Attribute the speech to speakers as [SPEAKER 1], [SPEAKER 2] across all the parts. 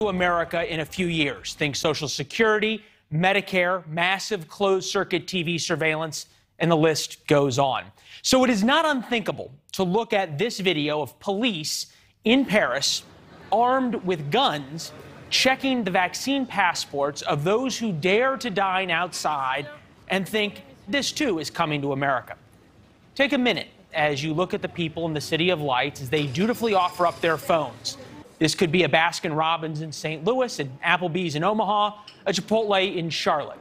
[SPEAKER 1] to America in a few years. Think Social Security, Medicare, massive closed-circuit TV surveillance, and the list goes on. So it is not unthinkable to look at this video of police in Paris, armed with guns, checking the vaccine passports of those who dare to dine outside and think this too is coming to America. Take a minute as you look at the people in the City of Lights as they dutifully offer up their phones. This could be a Baskin-Robbins in St. Louis, an Applebee's in Omaha, a Chipotle in Charlotte.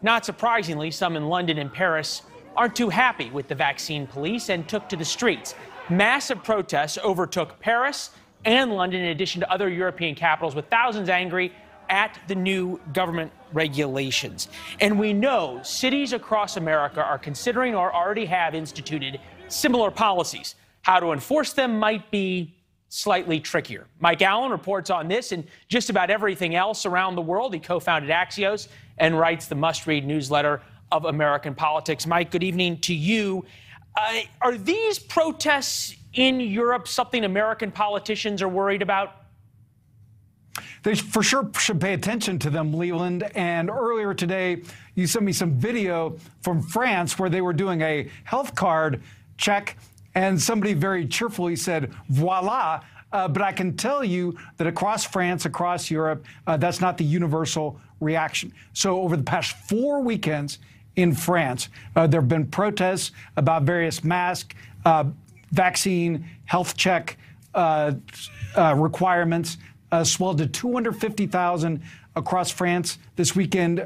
[SPEAKER 1] Not surprisingly, some in London and Paris aren't too happy with the vaccine police and took to the streets. Massive protests overtook Paris and London, in addition to other European capitals, with thousands angry at the new government regulations. And we know cities across America are considering or already have instituted similar policies. How to enforce them might be slightly trickier. Mike Allen reports on this and just about everything else around the world. He co-founded Axios and writes the must-read newsletter of American Politics. Mike, good evening to you. Are these protests in Europe something American politicians are worried about?
[SPEAKER 2] They for sure should pay attention to them, Leland. And earlier today, you sent me some video from France where they were doing a health card check, and somebody very cheerfully said, voila. But I can tell you that across France, across Europe, that's not the universal reaction. So over the past 4 weekends in France, there have been protests about various mask, vaccine, health check requirements, swelled to 250,000 across France this weekend.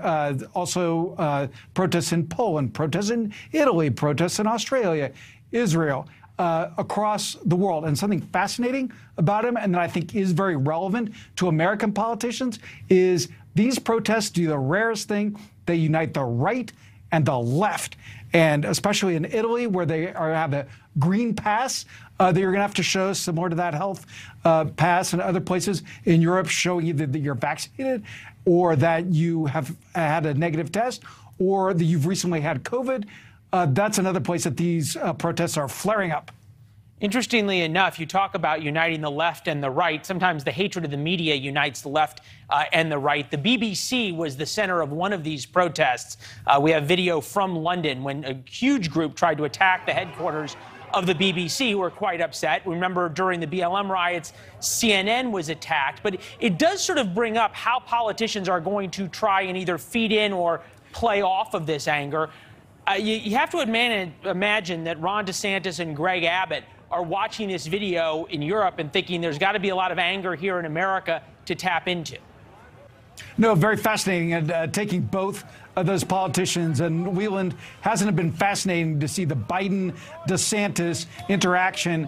[SPEAKER 2] Also protests in Poland, protests in Italy, protests in Australia, Israel, across the world. And something fascinating about him, and that I think is very relevant to American politicians, is these protests do the rarest thing. They unite the right and the left. And especially in Italy, where they have a green pass that you're going to have to show, similar to that health pass, and other places in Europe showing either that you're vaccinated or that you have had a negative test or that you've recently had COVID. That's another place that these protests are flaring up.
[SPEAKER 1] Interestingly enough, you talk about uniting the left and the right. Sometimes the hatred of the media unites the left and the right. The BBC was the center of one of these protests. We have video from London when a huge group tried to attack the headquarters of the BBC, who were quite upset. Remember, during the BLM riots, CNN was attacked. But it does sort of bring up how politicians are going to try and either feed in or play off of this anger. You have to imagine that Ron DeSantis and Greg Abbott are watching this video in Europe and thinking there's got to be a lot of anger here in America to tap into.
[SPEAKER 2] No, very fascinating, and taking both of those politicians. And Wieland, hasn't it been fascinating to see the Biden-DeSantis interaction,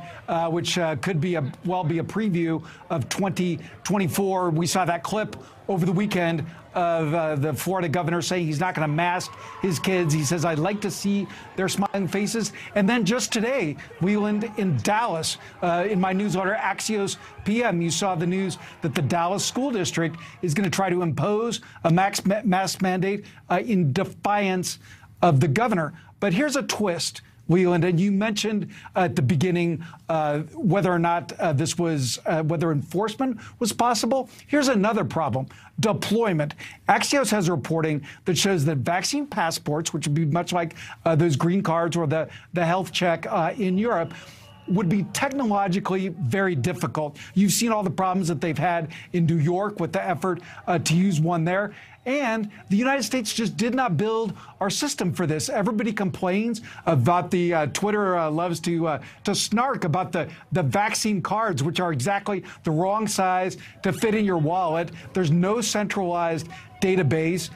[SPEAKER 2] which could be well be a preview of 2024. We saw that clip over the weekend of the Florida governor saying he's not going to mask his kids. He says, I'd like to see their smiling faces. And then just today, Wieland, in Dallas, in my newsletter, Axios PM, you saw the news that the Dallas School District is going to try to impose a mask mandate in defiance of the governor. But here's a twist, Leland, and you mentioned at the beginning whether or not whether enforcement was possible. Here's another problem: deployment. Axios has reporting that shows that vaccine passports, which would be much like those green cards or the health check in Europe, would be technologically very difficult. You've seen all the problems that they've had in New York with the effort to use one there. And the United States just did not build our system for this. Everybody complains about the Twitter loves to snark about the vaccine cards, which are exactly the wrong size to fit in your wallet. There's no centralized database.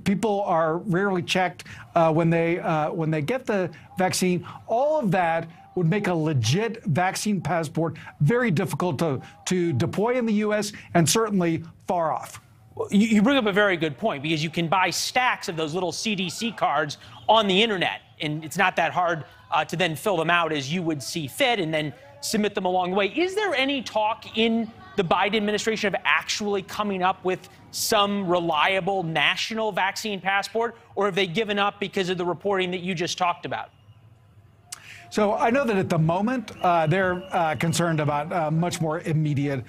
[SPEAKER 2] People are rarely checked when they get the vaccine. All of that would make a legit vaccine passport very difficult to deploy in the U.S. and certainly far off.
[SPEAKER 1] You bring up a very good point, because you can buy stacks of those little CDC cards on the internet, and it's not that hard to then fill them out as you would see fit and then submit them along the way. Is there any talk in the Biden administration of actually coming up with some reliable national vaccine passport, or have they given up because of the reporting that you just talked about?
[SPEAKER 2] So I know that at the moment they're concerned about much more immediate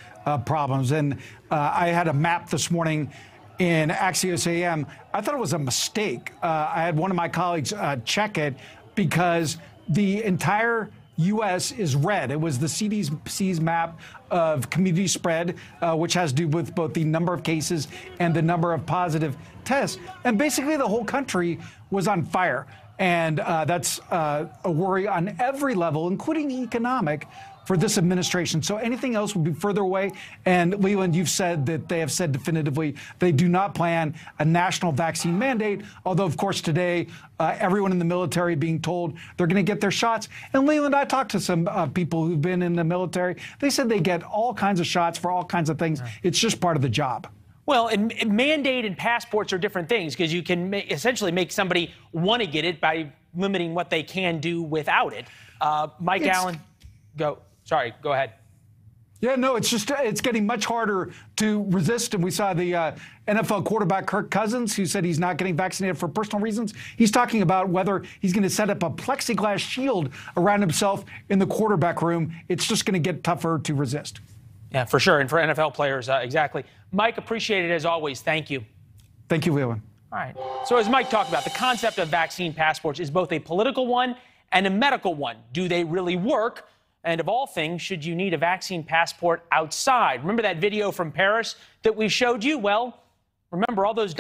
[SPEAKER 2] problems. And I had a map this morning in AXIOS AM. I thought it was a mistake. I had one of my colleagues check it because the entire U.S. is red. It was the CDC's map of community spread, which has to do with both the number of cases and the number of positive tests. And basically the whole country was on fire. And that's a worry on every level, including economic, for this administration. So anything else would be further away. And Leland, you've said that they have said definitively they do not plan a national vaccine mandate, although, of course, today, everyone in the military being told they're going to get their shots. And Leland, I talked to some people who've been in the military. They said they get all kinds of shots for all kinds of things. It's just part of the job.
[SPEAKER 1] Well, and mandate and passports are different things because you can essentially make somebody want to get it by limiting what they can do without it. Mike Allen, go ahead.
[SPEAKER 2] Yeah, no, it's getting much harder to resist. And we saw the NFL quarterback Kirk Cousins, who said he's not getting vaccinated for personal reasons. He's talking about whether he's going to set up a plexiglass shield around himself in the quarterback room. It's just going to get tougher to resist.
[SPEAKER 1] Yeah, for sure. And for NFL players, exactly. Mike, appreciate it as always. Thank you.
[SPEAKER 2] Thank you, Leland.
[SPEAKER 1] All right. So as Mike talked about, the concept of vaccine passports is both a political one and a medical one. Do they really work? And of all things, should you need a vaccine passport outside? Remember that video from Paris that we showed you? Well, remember all those